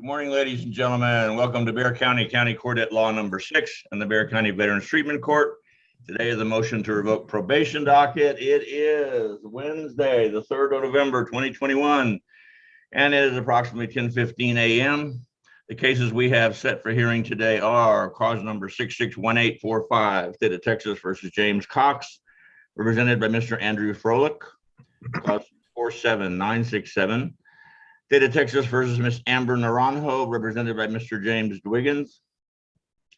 Good morning, ladies and gentlemen. Welcome to Bexar County Court at Law number 6 and the Bexar County Veterans Treatment Court. Today is a motion to revoke probation docket. It is Wednesday, the 3rd of November, 2021, and it is approximately 10:15 a.m. The cases we have set for hearing today are cause number 661845, State of Texas versus James Cox, represented by Mr. Andrew Froelich. Cause 47967. State of Texas versus Miss Amber Naranjo, represented by Mr. James Dwiggins.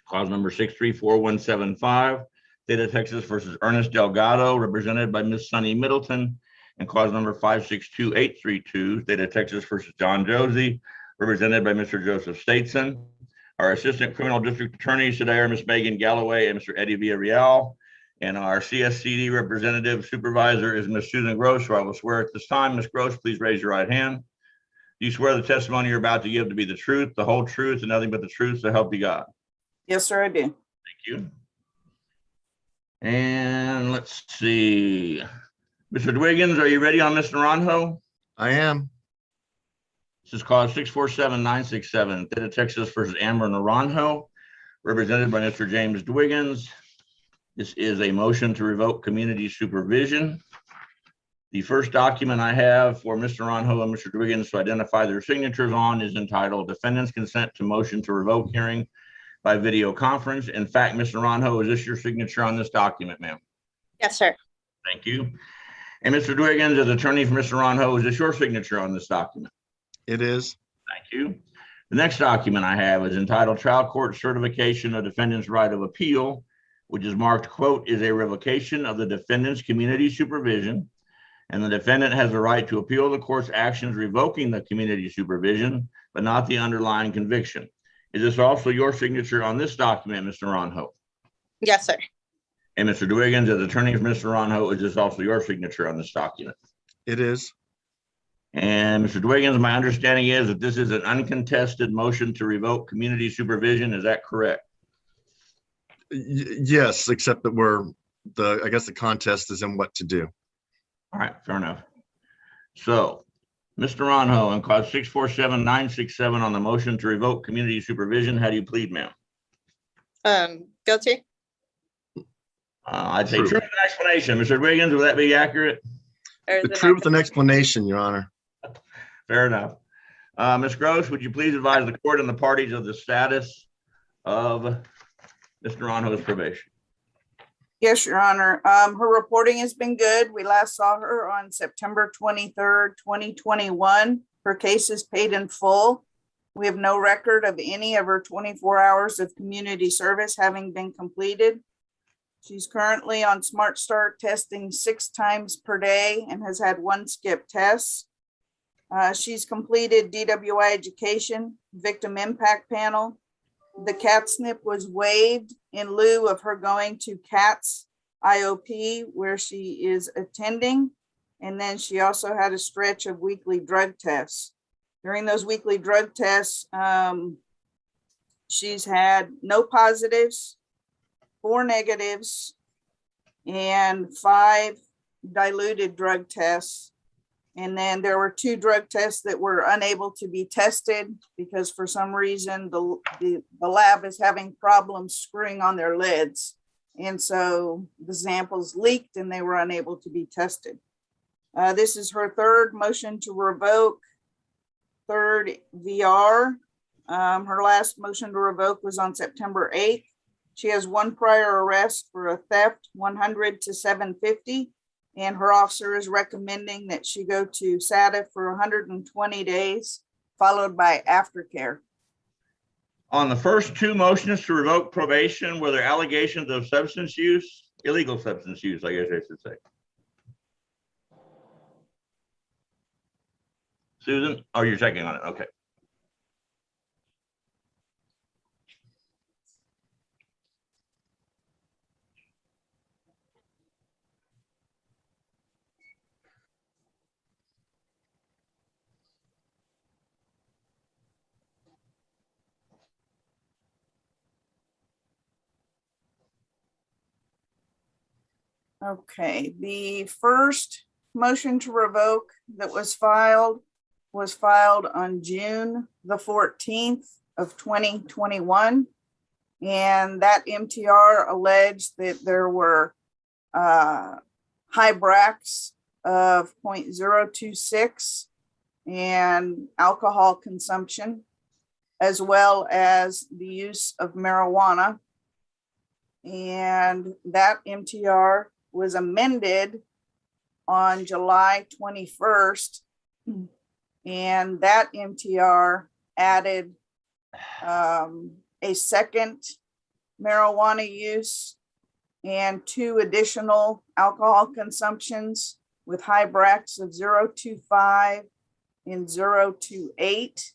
Cause number 634175. State of Texas versus Ernest Delgado, represented by Miss Sunny Middleton. And cause number 562832. State of Texas versus John Josie, represented by Mr. Joseph Stateson. Our assistant criminal district attorneys today are Miss Megan Galloway and Mr. Eddie Villarreal. And our CSCD representative supervisor is Miss Susan Gross, who I will swear at this time. Miss Gross, please raise your right hand. Do you swear the testimony you're about to give to be the truth, the whole truth, and nothing but the truth, so help you God? Yes, sir, I do. Thank you. And let's see. Mr. Dwiggins, are you ready on Miss Naranjo? I am. This is cause 647967, State of Texas versus Amber Naranjo, represented by Mr. James Dwiggins. This is a motion to revoke community supervision. The first document I have for Mr. Naranjo and Mr. Dwiggins to identify their signatures on is entitled Defendant's Consent to Motion to Revoke Hearing by Video Conference. In fact, Mr. Naranjo, is this your signature on this document, ma'am? Yes, sir. Thank you. And Mr. Dwiggins, as attorney for Mr. Naranjo, is this your signature on this document? It is. Thank you. The next document I have is entitled Trial Court Certification of Defendant's Right of Appeal, which is marked, quote, is a revocation of the defendant's community supervision, and the defendant has the right to appeal the court's actions revoking the community supervision, but not the underlying conviction. Is this also your signature on this document, Mr. Naranjo? Yes, sir. And Mr. Dwiggins, as attorney for Mr. Naranjo, is this also your signature on this document? It is. And Mr. Dwiggins, my understanding is that this is an uncontested motion to revoke community supervision. Is that correct? Yes, except that I guess the contest is in what to do. All right, fair enough. So, Mr. Naranjo, on cause 647967 on the motion to revoke community supervision, how do you plead, ma'am? Guilty. I'd say True. truth and explanation. Mr. Dwiggins, would that be accurate? Or The is it truth and explanation, Your Honor. Fair enough. Ms. Gross, would you please advise the court and the parties of the status of Mr. Naranjo's probation? Yes, Your Honor. Her reporting has been good. We last saw her on September 23rd, 2021. Her case is paid in full. We have no record of any of her 24 hours of community service having been completed. She's currently on Smart Start testing 6 times per day and has had 1 skip test. She's completed DWI education, victim impact panel. The CAT-SNP was waived in lieu of her going to CATS IOP, where she is attending. And then she also had a stretch of weekly drug tests. During those weekly drug tests, she's had no positives, 4 negatives, and 5 diluted drug tests. And then there were 2 drug tests that were unable to be tested because for some reason the lab is having problems screwing on their lids. And so the samples leaked and they were unable to be tested. This is her 3rd motion to revoke, 3rd VR. Her last motion to revoke was on September 8th. She has 1 prior arrest for a theft, 100 to 750. And her officer is recommending that she go to SATA for 120 days, followed by aftercare. On the first 2 motions to revoke probation, were there allegations of substance use, illegal substance use, I guess I should say? Susan? Oh, you're checking on it. Okay. Okay, the first motion to revoke that was filed was filed on June the 14th of 2021. And that MTR alleged that there were high bracs of 0.026 and alcohol consumption, as well as the use of marijuana. And that MTR was amended on July 21st. And that MTR added a second marijuana use and 2 additional alcohol consumptions with high bracs of 0.25 and 0.28.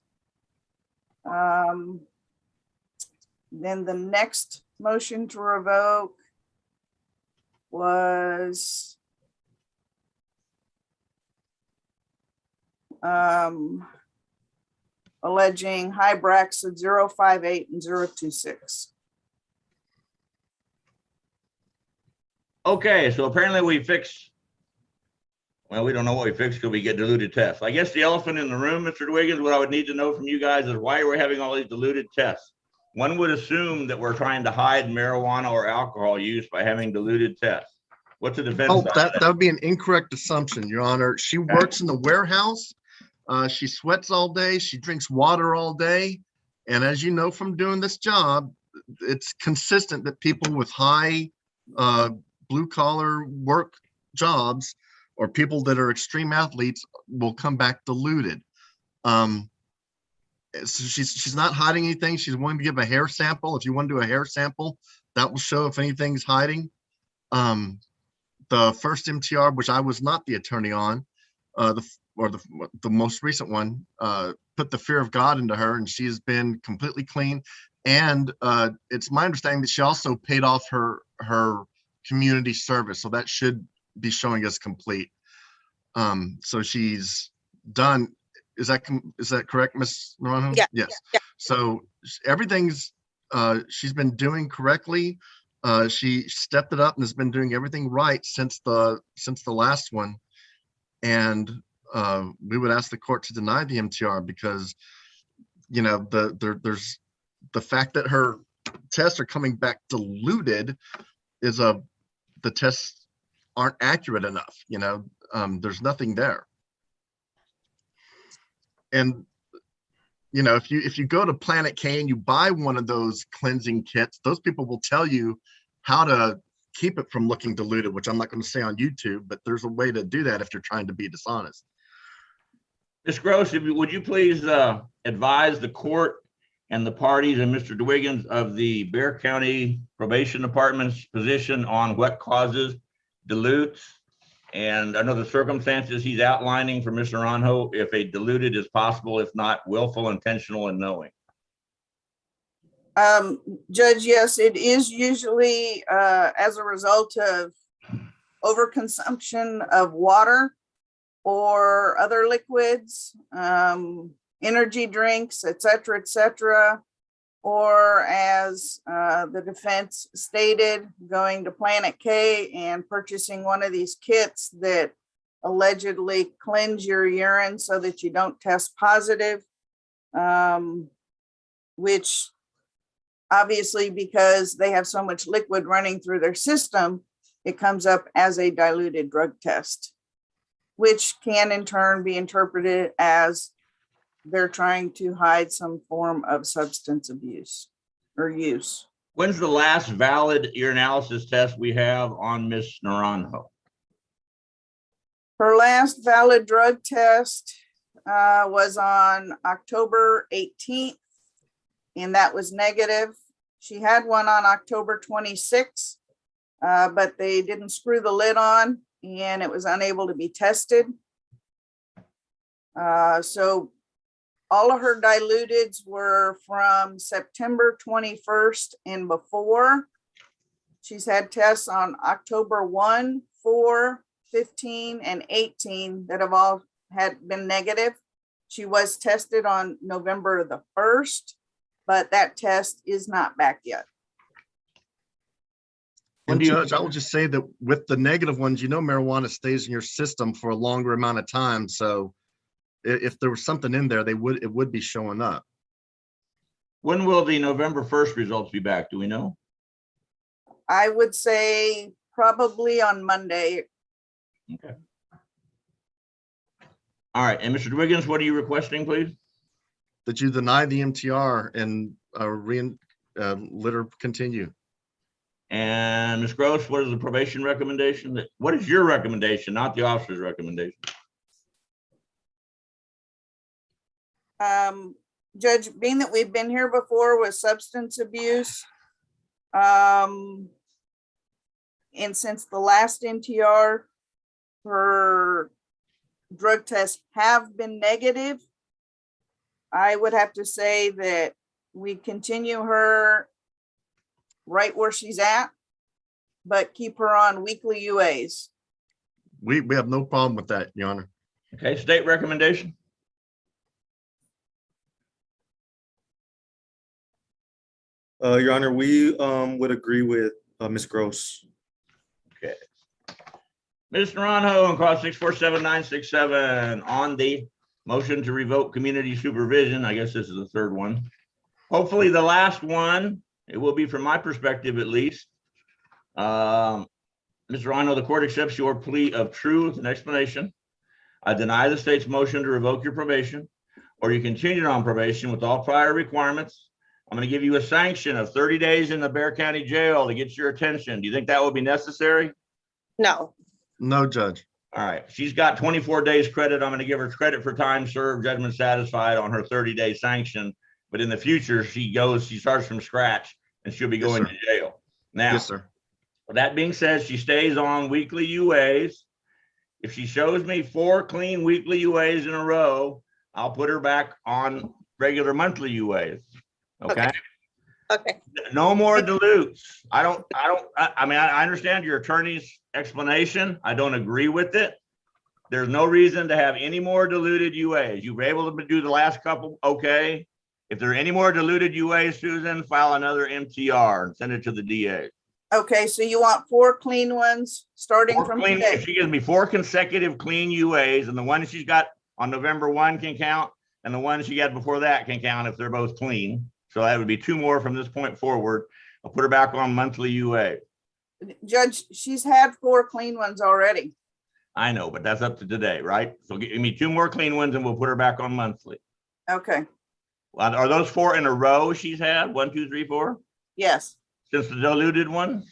Then the next motion to revoke was alleging high bracs of 0.58 and 0.26. Okay, so apparently we fixed, well, we don't know what we fixed because we get diluted tests. I guess the elephant in the room, Mr. Dwiggins, what I would need to know from you guys is why we're having all these diluted tests. One would assume that we're trying to hide marijuana or alcohol use by having diluted tests. What's the defense? Oh, that would be an incorrect assumption, Your Honor. She works in the warehouse. She sweats all day. She drinks water all day. And as you know from doing this job, it's consistent that people with high blue collar work jobs or people that are extreme athletes will come back diluted. So she's not hiding anything. She's willing to give a hair sample. If you want to do a hair sample, that will show if anything's hiding. The first MTR, which I was not the attorney on, the most recent one, put the fear of God into her, and she's been completely clean. And it's my understanding that she also paid off her community service, so that should be showing us complete. So she's done. Is that correct, Ms. Naranjo? Yeah. Yes. Yeah. So everything's she's been doing correctly. She stepped it up and has been doing everything right since the last one. And we would ask the court to deny the MTR because, you know, there's the fact that her tests are coming back diluted is the tests aren't accurate enough. You know, there's nothing there. And, you know, if you go to Planet K and you buy one of those cleansing kits, those people will tell you how to keep it from looking diluted, which I'm not going to say on YouTube, but there's a way to do that if you're trying to be dishonest. Ms. Gross, would you please advise the court and the parties and Mr. Dwiggins of the Bexar County Probation Department's position on what causes dilutes and under the circumstances he's outlining for Mr. Naranjo, if a diluted is possible, if not willful, intentional, and knowing? Judge, yes, it is usually as a result of overconsumption of water or other liquids, energy drinks, et cetera, or as the defense stated, going to Planet K and purchasing one of these kits that allegedly cleanse your urine so that you don't test positive, which obviously, because they have so much liquid running through their system, it comes up as a diluted drug test, which can in turn be interpreted as they're trying to hide some form of substance abuse or use. When's the last valid urinalysis test we have on Ms. Naranjo? Her last valid drug test was on October 18th, and that was negative. She had one on October 26th, but they didn't screw the lid on and it was unable to be tested. So all of her diluteds were from September 21st and before. She's had tests on October 1, 4, 15, and 18 that have all had been negative. She was tested on November the 1st, but that test is not back yet. And Judge, I will just say that with the negative ones, you know, marijuana stays in your system for a longer amount of time. So if there was something in there, it would be showing up. When will the November 1st results be back? Do we know? I would say probably on Monday. Okay. All right, and Mr. Wiggins, what are you requesting, please? That you deny the MTR and let her continue. And Ms. Gross, what is the probation recommendation? What is your recommendation, not the officer's recommendation? Judge, being that we've been here before with substance abuse, and since the last MTR, her drug tests have been negative, I would have to say that we continue her right where she's at, but keep her on weekly UAs. We have no problem with that, Your Honor. Okay, state recommendation. Your Honor, we would agree with Ms. Gross. Okay. Ms. Naranjo on call 647-967 on the motion to revoke community supervision. I guess this is the third one. Hopefully the last one. It will be from my perspective, at least. Mr. Naranjo, the court accepts your plea of truth and explanation. I deny the state's motion to revoke your probation, or you continued on probation with all prior requirements. I'm going to give you a sanction of 30 days in the Bexar County Jail to get your attention. Do you think that will be necessary? No. No, Judge. All right. She's got 24 days credit. I'm going to give her credit for time served, judgment satisfied on her 30-day sanction. But in the future, she starts from scratch and she'll be going to jail. Now, Yes, sir. with that being said, she stays on weekly UAs. If she shows me 4 clean weekly UAs in a row, I'll put her back on regular monthly UAs. Okay. Okay. No more dilutes. I mean, I understand your attorney's explanation. I don't agree with it. There's no reason to have any more diluted UAs. You were able to do the last couple. Okay. If there are any more diluted UAs, Susan, file another MTR and send it to the DA. Okay, so you want 4 clean ones starting from today? If she gives me 4 consecutive clean UAs, and the one she's got on November 1 can count, and the one she had before that can count if they're both clean. So that would be 2 more from this point forward. I'll put her back on monthly UA. Judge, she's had 4 clean ones already. I know, but that's up to today, right? So give me 2 more clean ones and we'll put her back on monthly. Okay, Are those 4 in a row she's had? 1, 2, 3, 4? yes. Since the diluted one?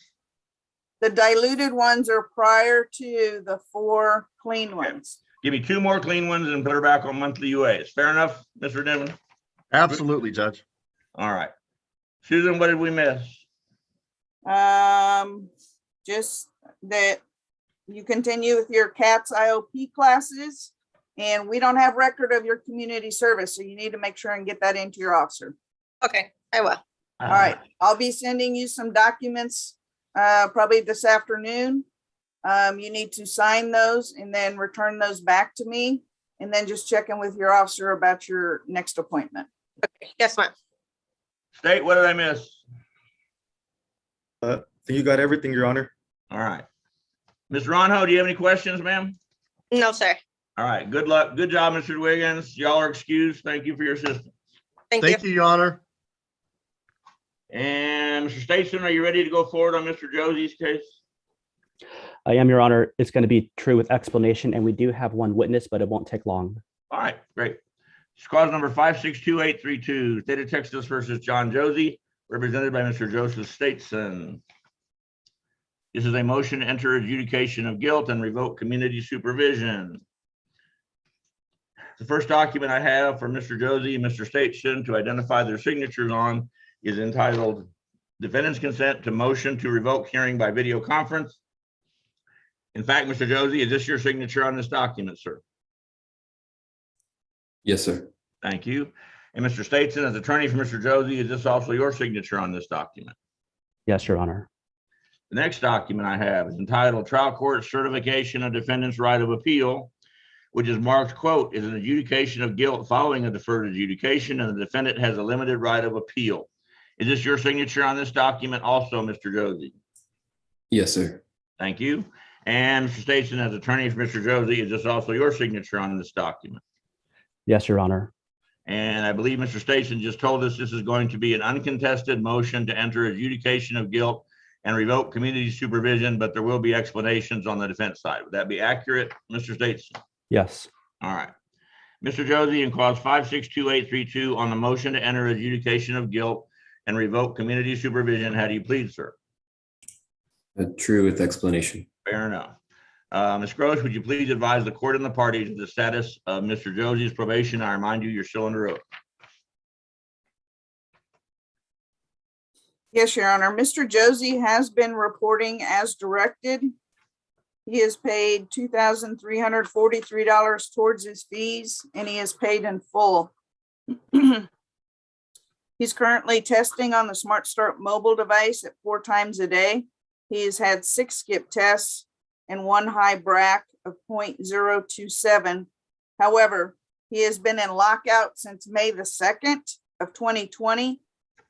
The diluted ones are prior to the 4 clean ones. Give me 2 more clean ones and put her back on monthly UAs. Fair enough, Mr. Devon? Absolutely, Judge. All right. Susan, what did we miss? Just that you continue with your CATS IOP classes, and we don't have record of your community service, so you need to make sure and get that into your officer. Okay, I will. All right, I'll be sending you some documents probably this afternoon. You need to sign those and then return those back to me, and then just check in with your officer about your next appointment. Okay. Yes, ma'am. State, what did I miss? I think you got everything, Your Honor. All right. Ms. Ronho, do you have any questions, ma'am? No, sir. All right. Good luck. Good job, Mr. Wiggins. Y'all are excused. Thank you for your assistance. Thank Thank you, Your Honor. And Mr. Statesman, are you ready to go forward on Mr. Josie's case? I am, Your Honor. It's going to be true with explanation, and we do have one witness, but it won't take long. All right, great. It's cause number 562832, State of Texas versus John Josie, represented by Mr. Joseph Stateson. This is a motion to enter adjudication of guilt and revoke community supervision. The first document I have for Mr. Josie and Mr. Stateson to identify their signatures on is entitled Defendant's Consent to Motion to Revoke Hearing by Video Conference. In fact, Mr. Josie, is this your signature on this document, sir? Yes, sir. Thank you. And Mr. Stateson, as attorney for Mr. Josie, is this also your signature on this document? Yes, Your Honor. The next document I have is entitled Trial Court Certification of Defendant's Right of Appeal, which is marked, quote, is an adjudication of guilt following a deferred adjudication, and the defendant has a limited right of appeal. Is this your signature on this document also, Mr. Josie? Yes, sir. Thank you. And Mr. Stateson, as attorney for Mr. Josie, is this also your signature on this document? Yes, Your Honor. And I believe Mr. Station just told us this is going to be an uncontested motion to enter adjudication of guilt and revoke community supervision, but there will be explanations on the defense side. Would that be accurate, Mr. Station? Yes. All right. Mr. Josie, in clause 562832 on the motion to enter adjudication of guilt and revoke community supervision, how do you plead, sir? True with explanation. Fair enough. Ms. Gross, would you please advise the court and the parties of the status of Mr. Josie's probation? I remind you, you're still under oath. Yes, Your Honor. Mr. Josie has been reporting as directed. He has paid $2,343 towards his fees, and he is paid in full. He's currently testing on the Smart Start mobile device at 4 times a day. He has had 6 skip tests and 1 high BRAC of 0.027. However, he has been in lockout since May the 2nd of 2020,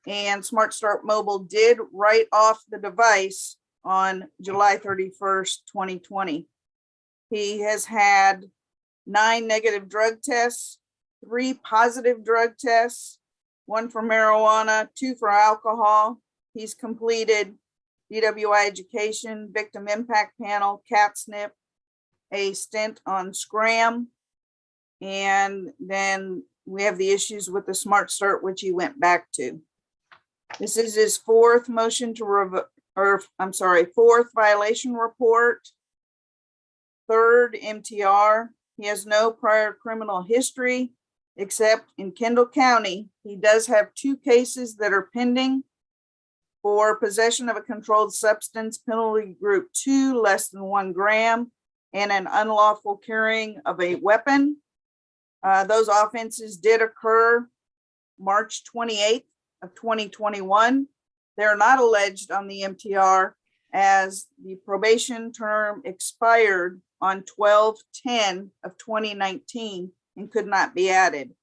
and Smart Start Mobile did write off the device on July 31st, 2020. He has had 9 negative drug tests, 3 positive drug tests, 1 for marijuana, 2 for alcohol. He's completed DWI education, victim impact panel, CAT SNP, a stint on Scram. And then we have the issues with the Smart Start, which he went back to. This is his 4th motion to revoke, or I'm sorry, 4th violation report, 3rd MTR. He has no prior criminal history, except in Kendall County. He does have 2 cases that are pending for possession of a controlled substance, penalty group 2, less than 1 gram, and an unlawful carrying of a weapon. Those offenses did occur March 28th of 2021. They're not alleged on the MTR, as the probation term expired on 12/10 of 2019 and could not be added.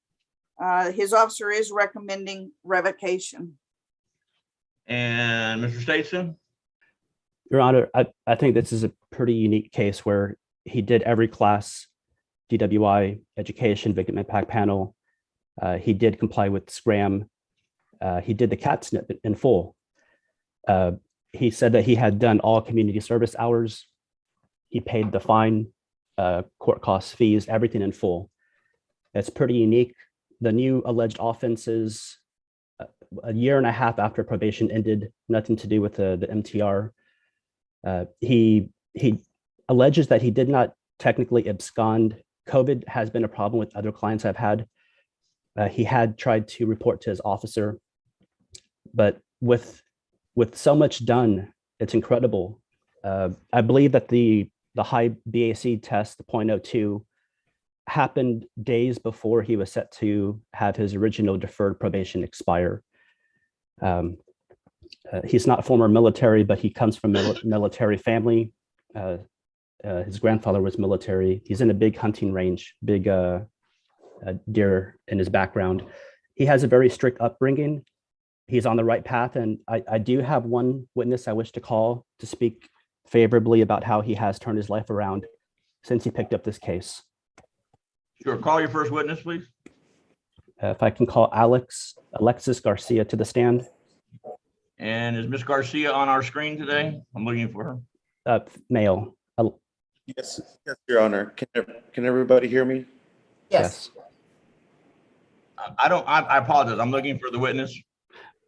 His officer is recommending revocation. And Mr. Statson? Your Honor, I think this is a pretty unique case where he did every class, DWI, education, victim impact panel. He did comply with Scram. He did the CAT SNP in full. He said that he had done all community service hours. He paid the fine, court costs, fees, everything in full. It's pretty unique. The new alleged offenses, a year and a half after probation ended, nothing to do with the MTR. He alleges that he did not technically abscond. COVID has been a problem with other clients I've had. He had tried to report to his officer, but with so much done, it's incredible. I believe that the high BAC test, the 0.02, happened days before he was set to have his original deferred probation expire. He's not former military, but he comes from military family. His grandfather was military. He's in a big hunting range, big deer in his background. He has a very strict upbringing. He's on the right path. And I do have one witness I wish to call to speak favorably about how he has turned his life around since he picked up this case. Sure. Call your first witness, please. If I can call Alexis Garcia to the stand. And is Miss Garcia on our screen today? I'm looking for her. Male. Yes, Your Honor. Can everybody hear me? Yes. I apologize. I'm looking for the witness.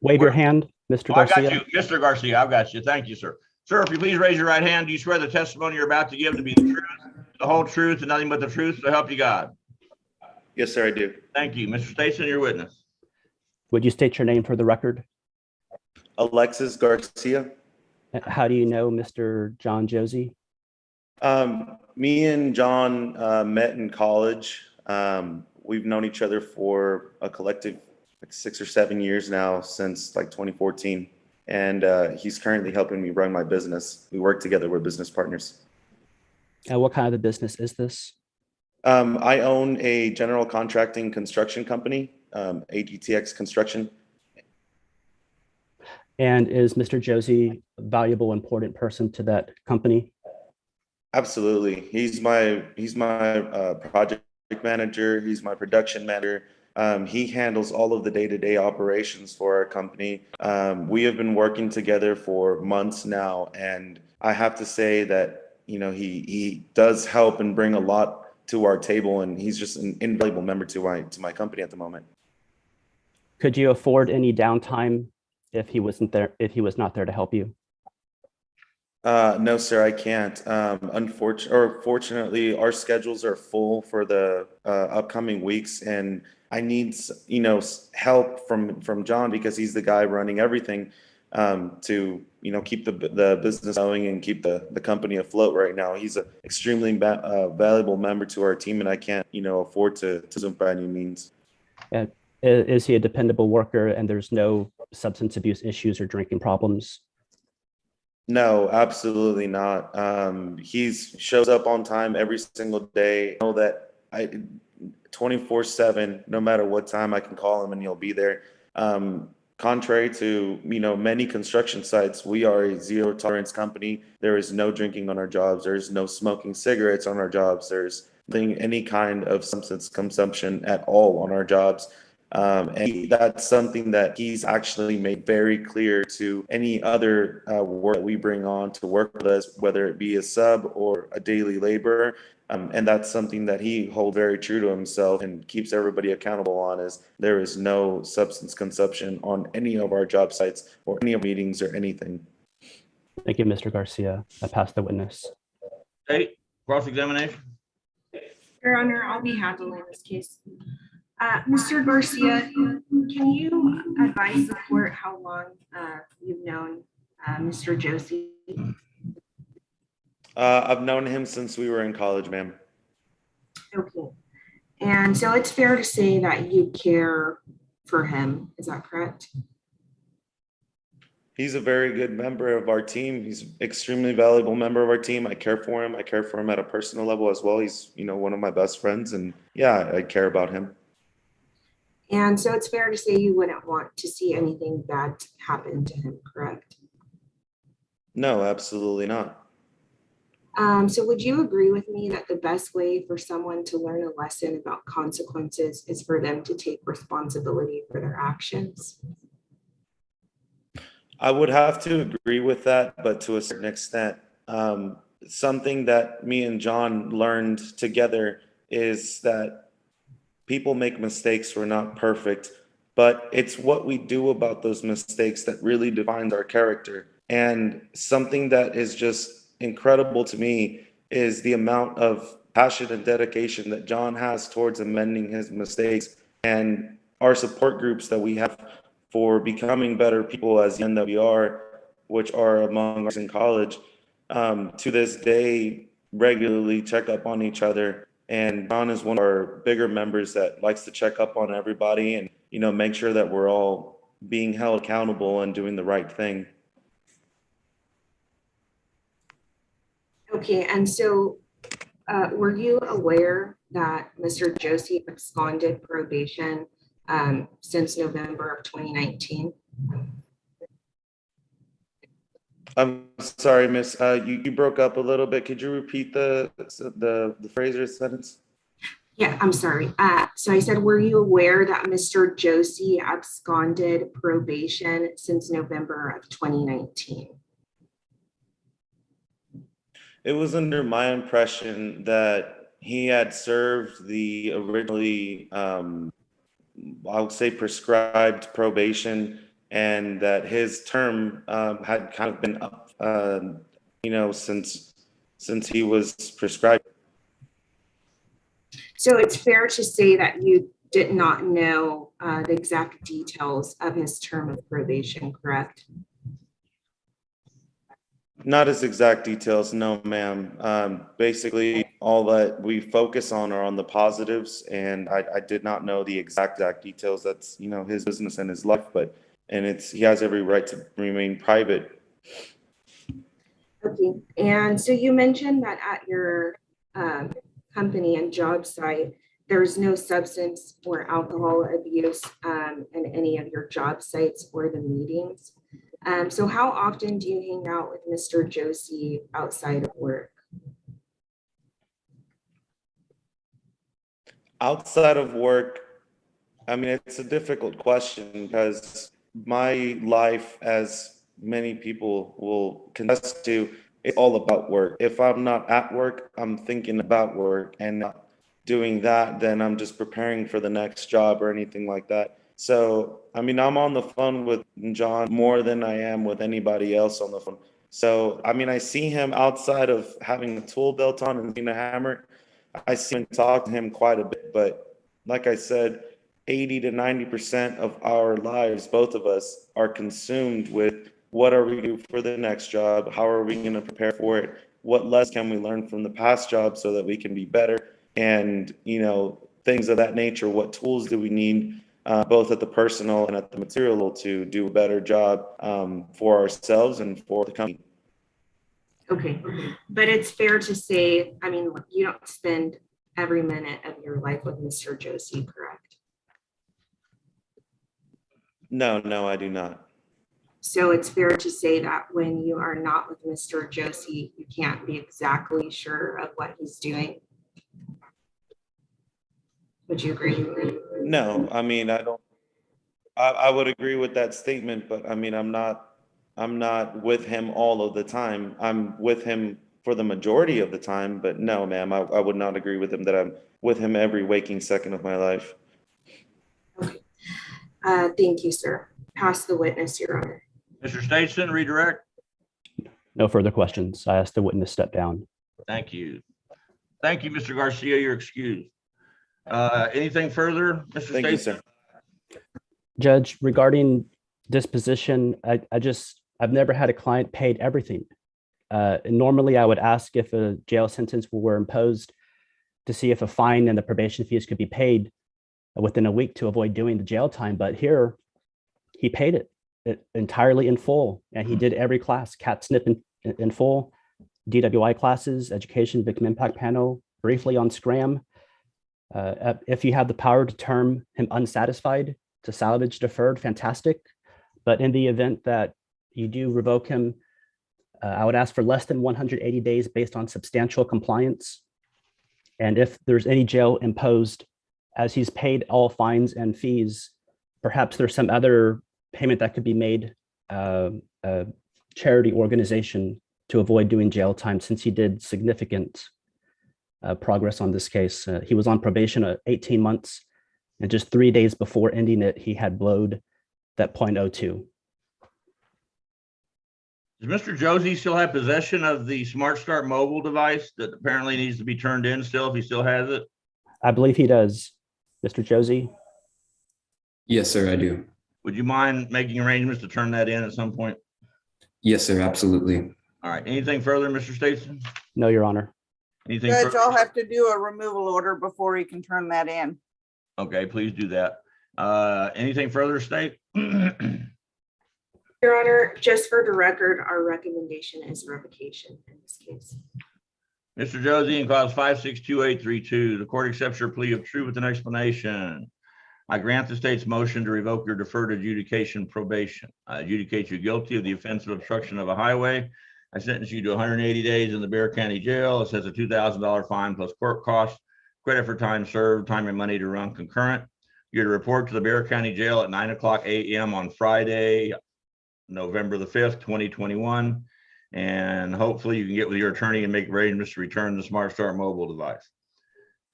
Wave your hand, Mr. I Garcia. got you, Mr. Garcia. I've got you. Thank you, sir. Sir, if you please raise your right hand, do you swear the testimony you're about to give to be the truth, the whole truth, and nothing but the truth, so help you God? Yes, sir, I do. Thank you. Mr. Stason, your witness. Would you state your name for the record? Alexis Garcia. How do you know Mr. John Josie? Me and John met in college. We've known each other for a collective 6 or 7 years now, since like 2014. And he's currently helping me run my business. We work together. We're business partners. And what kind of a business is this? I own a general contracting construction company, AGTX Construction. And is Mr. Josie a valuable, important person to that company? Absolutely. He's my project manager. He's my production manager. He handles all of the day-to-day operations for our company. We have been working together for months now, and I have to say that, you know, he does help and bring a lot to our table, and he's just an invaluable member to my company at the moment. Could you afford any downtime if he wasn't there, if he was not there to help you? No, sir, I can't. Fortunately, our schedules are full for the upcoming weeks, and I need, you know, help from John, because he's the guy running everything, to, you know, keep the business going and keep the company afloat right now. He's an extremely valuable member to our team, and I can't, you know, afford to by any means. Is he a dependable worker and there's no substance abuse issues or drinking problems? No, absolutely not. He shows up on time every single day. I know that 24/7, no matter what time, I can call him and he'll be there. Contrary to, you know, many construction sites, we are a zero tolerance company. There is no drinking on our jobs. There's no smoking cigarettes on our jobs. There's any kind of substance consumption at all on our jobs. And that's something that he's actually made very clear to any other work that we bring on to work with us, whether it be a sub or a daily laborer. And that's something that he holds very true to himself and keeps everybody accountable on, is there is no substance consumption on any of our job sites or any of meetings or anything. Thank you, Mr. Garcia. I pass the witness. Hey, cross-examination. Your Honor, I'll be handling this case. Mr. Garcia, can you advise the court how long you've known Mr. Josie? I've known him since we were in college, ma'am. Okay. And so it's fair to say that you care for him. Is that correct? He's a very good member of our team. He's an extremely valuable member of our team. I care for him. I care for him at a personal level as well. He's, you know, one of my best friends, and yeah, I care about him. And so it's fair to say you wouldn't want to see anything bad happen to him, correct? No, absolutely not. So would you agree with me that the best way for someone to learn a lesson about consequences is for them to take responsibility for their actions? I would have to agree with that, but to a certain extent. Something that me and John learned together is that people make mistakes. We're not perfect, but it's what we do about those mistakes that really defines our character. And something that is just incredible to me is the amount of passion and dedication that John has towards amending his mistakes, and our support groups that we have for becoming better people as young that we are, which are among us in college, to this day regularly check up on each other. And John is one of our bigger members that likes to check up on everybody and, you know, make sure that we're all being held accountable and doing the right thing. Okay, and so were you aware that Mr. Josie absconded probation since November of 2019? I'm sorry, Miss. You broke up a little bit. Could you repeat the phrase or sentence? Yeah, I'm sorry. So I said, were you aware that Mr. Josie absconded probation since November of 2019? It was under my impression that he had served the originally, I would say, prescribed probation, and that his term had kind of been up, you know, since he was prescribed. So it's fair to say that you did not know the exact details of his term of probation, correct? Not as exact details, no, ma'am. Basically, all that we focus on are on the positives, and I did not know the exact details. That's, you know, his business and his life, and he has every right to remain private. Okay, and so you mentioned that at your company and job site, there's no substance or alcohol abuse in any of your job sites or the meetings. So how often do you hang out with Mr. Josie outside of work? Outside of work, I mean, it's a difficult question because my life, as many people will contest to, it's all about work. If I'm not at work, I'm thinking about work, and not doing that, then I'm just preparing for the next job or anything like that. So, I mean, I'm on the phone with John more than I am with anybody else on the phone. So, I mean, I see him outside of having a tool belt on and being a hammer. I see him talk to him quite a bit, but like I said, 80 to 90% of our lives, both of us, are consumed with what are we do for the next job? How are we going to prepare for it? What lessons can we learn from the past job so that we can be better? And, you know, things of that nature. What tools do we need, both at the personal and at the material level, to do a better job for ourselves and for the company? Okay, but it's fair to say, I mean, you don't spend every minute of your life with Mr. Josie, correct? No, I do not. So it's fair to say that when you are not with Mr. Josie, you can't be exactly sure of what he's doing. Would you agree? No, I mean, I don't. I would agree with that statement, but I mean, I'm not with him all of the time. I'm with him for the majority of the time, but no, ma'am, I would not agree with him that I'm with him every waking second of my life. Okay. Thank you, sir. Pass the witness, Your Honor. Mr. Stateson, redirect. No further questions. I ask the witness step down. Thank you. Thank you, Mr. Garcia. You're excused. Anything further, Mr. Thank you, Stateson? sir. Judge, regarding disposition, I've never had a client paid everything. Normally, I would ask if a jail sentence were imposed to see if a fine and the probation fees could be paid within a week to avoid doing the jail time. But here, he paid it entirely in full, and he did every class, CAT/SNP in full, DWI classes, education, victim impact panel, briefly on Scram. If you have the power to term him unsatisfied, to salvage deferred, fantastic. But in the event that you do revoke him, I would ask for less than 180 days based on substantial compliance. And if there's any jail imposed, as he's paid all fines and fees, perhaps there's some other payment that could be made, a charity organization, to avoid doing jail time, since he did significant progress on this case. He was on probation 18 months, and just 3 days before ending it, he had blowed that .02. Does Mr. Josie still have possession of the Smart Start mobile device that apparently needs to be turned in still, if he still has it? I believe he does. Mr. Josie? Yes, sir, I do. Would you mind making arrangements to turn that in at some point? Yes, sir, absolutely. All right. Anything further, Mr. Stateson? No, Your Honor. Anything Judge, further? I'll have to do a removal order before he can turn that in. Okay, please do that. Anything further, State? Your Honor, just for the record, our recommendation is revocation in this case. Mr. Josie, in clause 562-832, the court accepts your plea of true with an explanation. I grant the state's motion to revoke your deferred adjudication probation. I adjudicate you guilty of the offense of obstruction of a highway. I sentence you to 180 days in the Bexar County Jail. It says a $2,000 fine plus court costs, credit for time served, time and money to run concurrent. You're to report to the Bexar County Jail at 9:00 a.m. on Friday, November the 5th, 2021. And hopefully you can get with your attorney and make arrangements to return the Smart Start mobile device.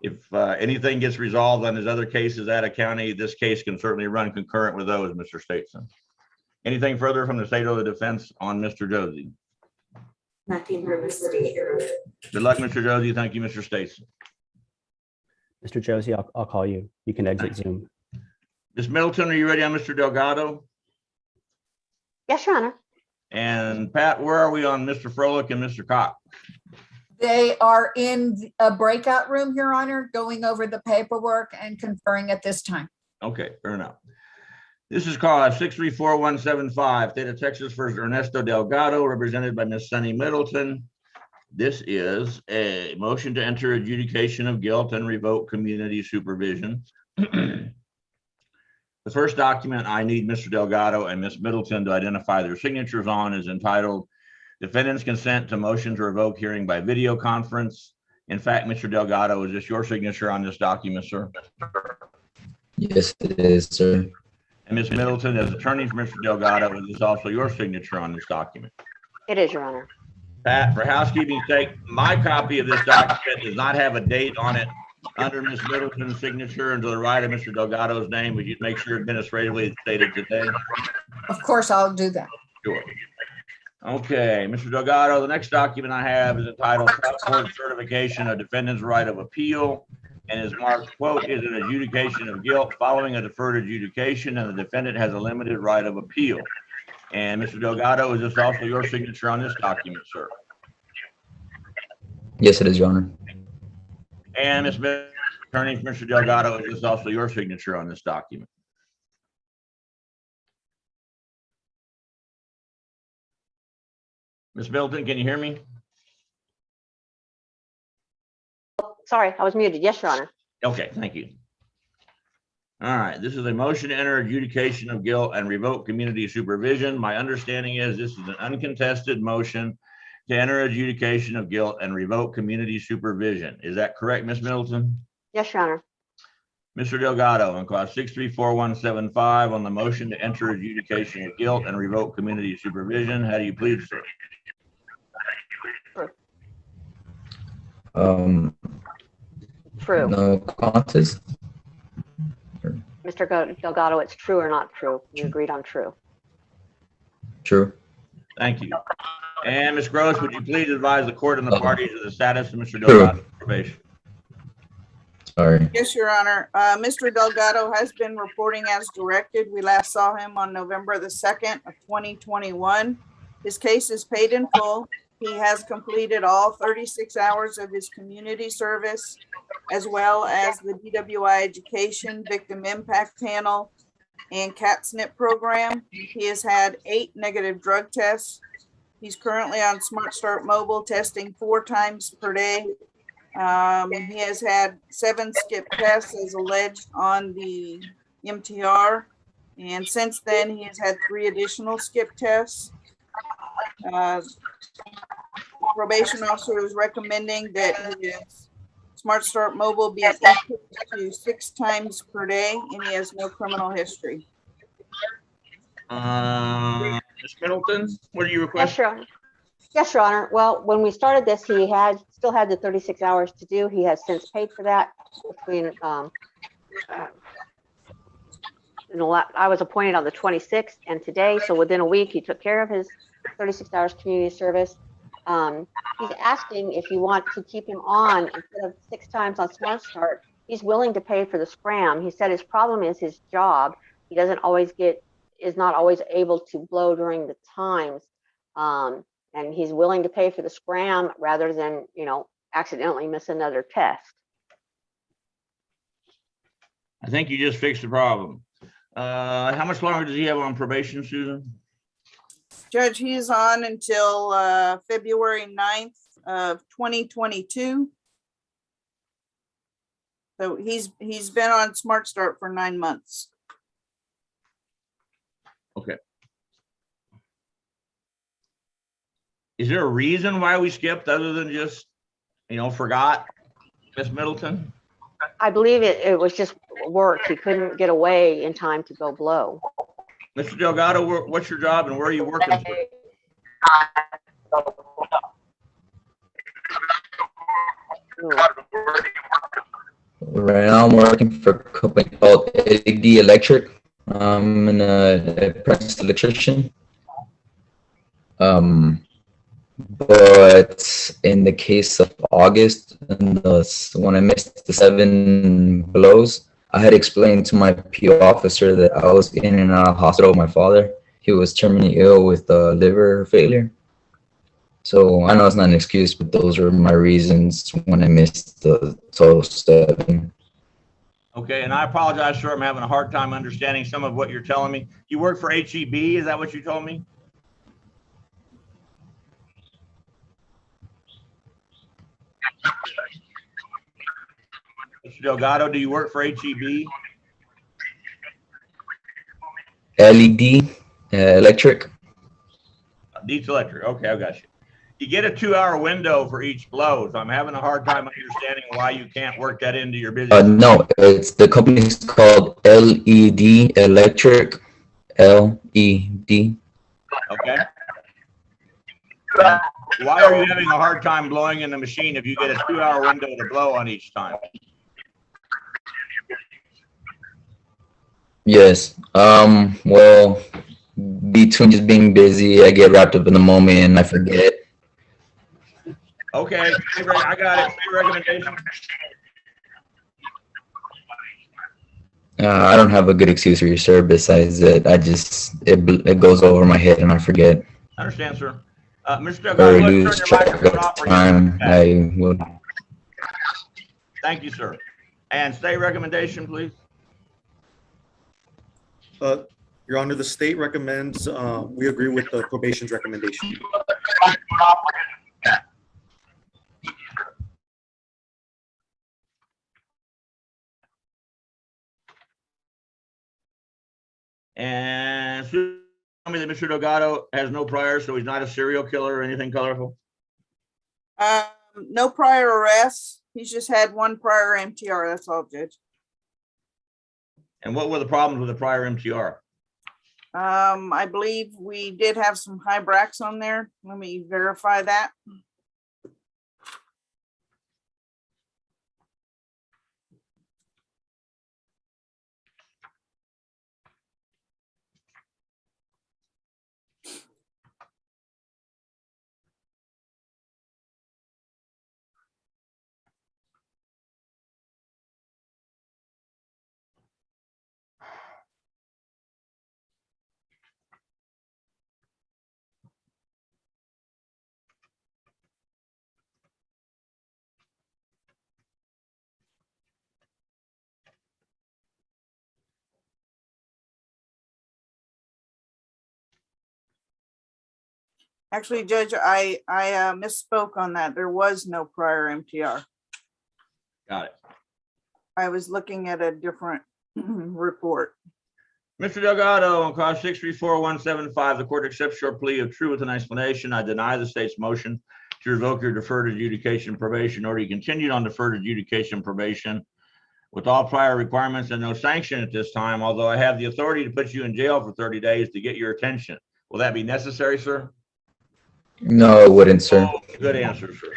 If anything gets resolved on his other cases out of county, this case can certainly run concurrent with those, Mr. Stateson. Anything further from the state or the defense on Mr. Josie? Nothing from the state, Your Honor. Good luck, Mr. Josie. Thank you, Mr. Stateson. Mr. Josie, I'll call you. You can exit Zoom. Ms. Middleton, are you ready on Mr. Delgado? Yes, Your Honor. And Pat, where are we on Mr. Froelich and Mr. Cox? They are in a breakout room, Your Honor, going over the paperwork and conferring at this time. Okay, fair enough. This is called 634175, State of Texas versus Ernesto Delgado, represented by Ms. Sunny Middleton. This is a motion to enter adjudication of guilt and revoke community supervision. The first document I need Mr. Delgado and Ms. Middleton to identify their signatures on is entitled Defendant's Consent to Motion to Revoke Hearing by Video Conference. In fact, Mr. Delgado, is this your signature on this document, sir? Yes, it is, sir. And Ms. Middleton, as attorney for Mr. Delgado, is this also your signature on this document? It is, Your Honor. Pat, for housekeeping's sake, my copy of this document does not have a date on it under Ms. Middleton's signature and to the right of Mr. Delgado's name. Would you make sure administratively it's stated today? Of course, I'll do that. Sure. Okay, Mr. Delgado, the next document I have is entitled Trial Court Certification of Defendant's Right of Appeal, and is marked, quote, is an adjudication of guilt following a deferred adjudication, and the defendant has a limited right of appeal. And Mr. Delgado, is this also your signature on this document, sir? Yes, it is, Your Honor. And Ms. Middleton, attorney for Mr. Delgado, is this also your signature on this document? Ms. Middleton, can you hear me? Sorry, I was muted. Yes, Your Honor. Okay, thank you. All right, this is a motion to enter adjudication of guilt and revoke community supervision. My understanding is this is an uncontested motion to enter adjudication of guilt and revoke community supervision. Is that correct, Ms. Middleton? Yes, Your Honor. Mr. Delgado, on class 634-175 on the motion to enter adjudication of guilt and revoke community supervision, how do you plead, sir? True. No contest. Mr. Delgado, it's true or not true? You agreed on true. True. Thank you. And Ms. Gross, would you please advise the court and the parties of the status of Mr. Delgado's probation? Sorry. Yes, Your Honor. Mr. Delgado has been reporting as directed. We last saw him on November the 2nd of 2021. His case is paid in full. He has completed all 36 hours of his community service, as well as the DWI Education Victim Impact Panel and CATSNP program. He has had 8 negative drug tests. He's currently on Smart Start Mobile, testing 4 times per day. He has had 7 skip tests as alleged on the MTR. And since then, he has had 3 additional skip tests. Probation officer is recommending that his Smart Start Mobile be increased to 6 times per day, and he has no criminal history. Ms. Middleton, what are you Yes, requesting? Your Honor. Yes, Your Honor. Well, when we started this, he still had the 36 hours to do. He has since paid for that. Between I was appointed on the 26th and today, so within a week he took care of his 36 hours community service. He's asking if you want to keep him on instead of 6 times on Smart Start. He's willing to pay for the scram. He said his problem is his job. He is not always able to blow during the times. And he's willing to pay for the scram rather than, accidentally miss another test. I think you just fixed the problem. How much longer does he have on probation, Susan? Judge, he is on until February 9th of 2022. So he's been on Smart Start for 9 months. Okay. Is there a reason why we skipped other than just, forgot, Ms. Middleton? I believe it was just work. He couldn't get away in time to go blow. Mr. Delgado, what's your job and where are you working? Right now, I'm working for a company called LED Electric. I'm an apprentice electrician. But in the case of August, when I missed the 7 blows, I had explained to my PO officer that I was in and out of hospital with my father. He was terminally ill with liver failure. So I know it's not an excuse, but those are my reasons when I missed the total 7. Okay, and I apologize, sir. I'm having a hard time understanding some of what you're telling me. You work for HEB, is that what you told me? Mr. Delgado, do you work for HEB? LED Electric. Deets Electric. Okay, I got you. You get a 2-hour window for each blow, so I'm having a hard time understanding why you can't work that into your business. No, it's the company's called LED Electric. LED. Okay. And why are you having a hard time blowing in the machine if you get a 2-hour window to blow on each time? Yes. Well, between just being busy, I get wrapped up in the moment and I forget. Okay, I got it. State recommendation. I don't have a good excuse for you, sir. Besides that, it goes over my head and I forget. I understand, sir. Mr. Or Delgado, let's lose turn your track microphone of off. or time. I will. Thank you, sir. And state recommendation, please. Your Honor, the state recommends, we agree with the probation's recommendation. And tell me that Mr. Delgado has no prior, so he's not a serial killer or anything colorful. No prior arrests. He's just had one prior MTR. That's all, Judge. And what were the problems with the prior MTR? I believe we did have some high bracs on there. Let me verify that. Actually, Judge, I misspoke on that. There was no prior MTR. Got it. I was looking at a different report. Mr. Delgado, on cause 634-175, the court accepts your plea of true with an explanation. I deny the state's motion to revoke your deferred adjudication probation order. You continued on deferred adjudication probation with all prior requirements and no sanction at this time, although I have the authority to put you in jail for 30 days to get your attention. Will that be necessary, sir? No, it wouldn't, sir. Oh, good answer, sir.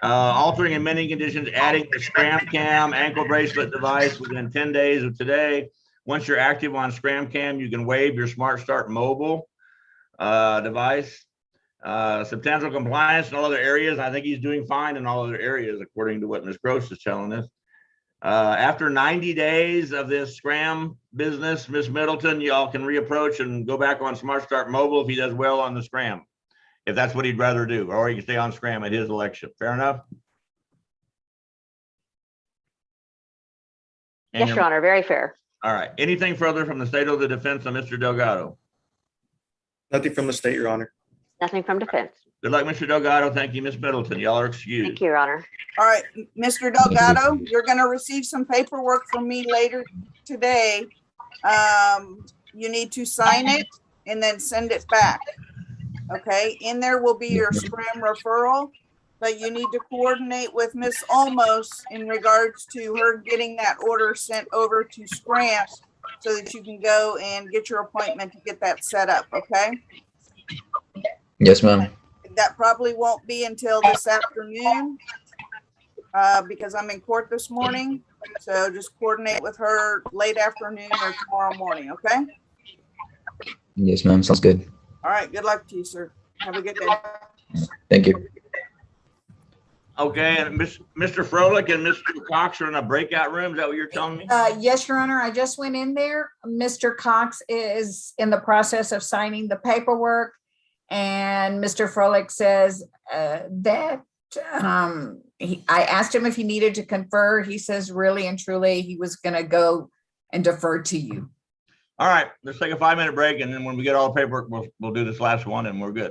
Altering and amending conditions, adding the Scram Cam ankle bracelet device within 10 days of today. Once you're active on Scram Cam, you can waive your Smart Start mobile device. Substantial compliance in all other areas. I think he's doing fine in all other areas, according to what Ms. Gross is telling us. After 90 days of this Scram business, Ms. Middleton, y'all can reapproach and go back on Smart Start mobile if he does well on the Scram, if that's what he'd rather do, or he can stay on Scram at his election. Fair enough? And Yes, Your Honor, very fair. all right. Anything further from the state of the defense on Mr. Delgado? Nothing from the state, Your Honor. Nothing from defense. Good luck, Mr. Delgado. Thank you, Ms. Middleton. Y'all are excused. Thank you, Your Honor. All right, Mr. Delgado, you're gonna receive some paperwork from me later today. You need to sign it and then send it back. Okay, in there will be your Scram referral, but you need to coordinate with Miss Olmos in regards to her getting that order sent over to Scram so that you can go and get your appointment to get that set up, okay? Yes, ma'am. That probably won't be until this afternoon because I'm in court this morning. So just coordinate with her late afternoon or tomorrow morning, okay? Yes, ma'am. Sounds good. All right, good luck to you, sir. Have a good day. Thank you. Okay, and Mr. Froelich and Mr. Cox are in a breakout room. Is that what you're telling me? Yes, Your Honor, I just went in there. Mr. Cox is in the process of signing the paperwork. And Mr. Froelich says that I asked him if he needed to confer. He says really and truly he was going to go and defer to you. All right, let's take a 5-minute break, and then when we get all the paperwork, we'll do this last one and we're good.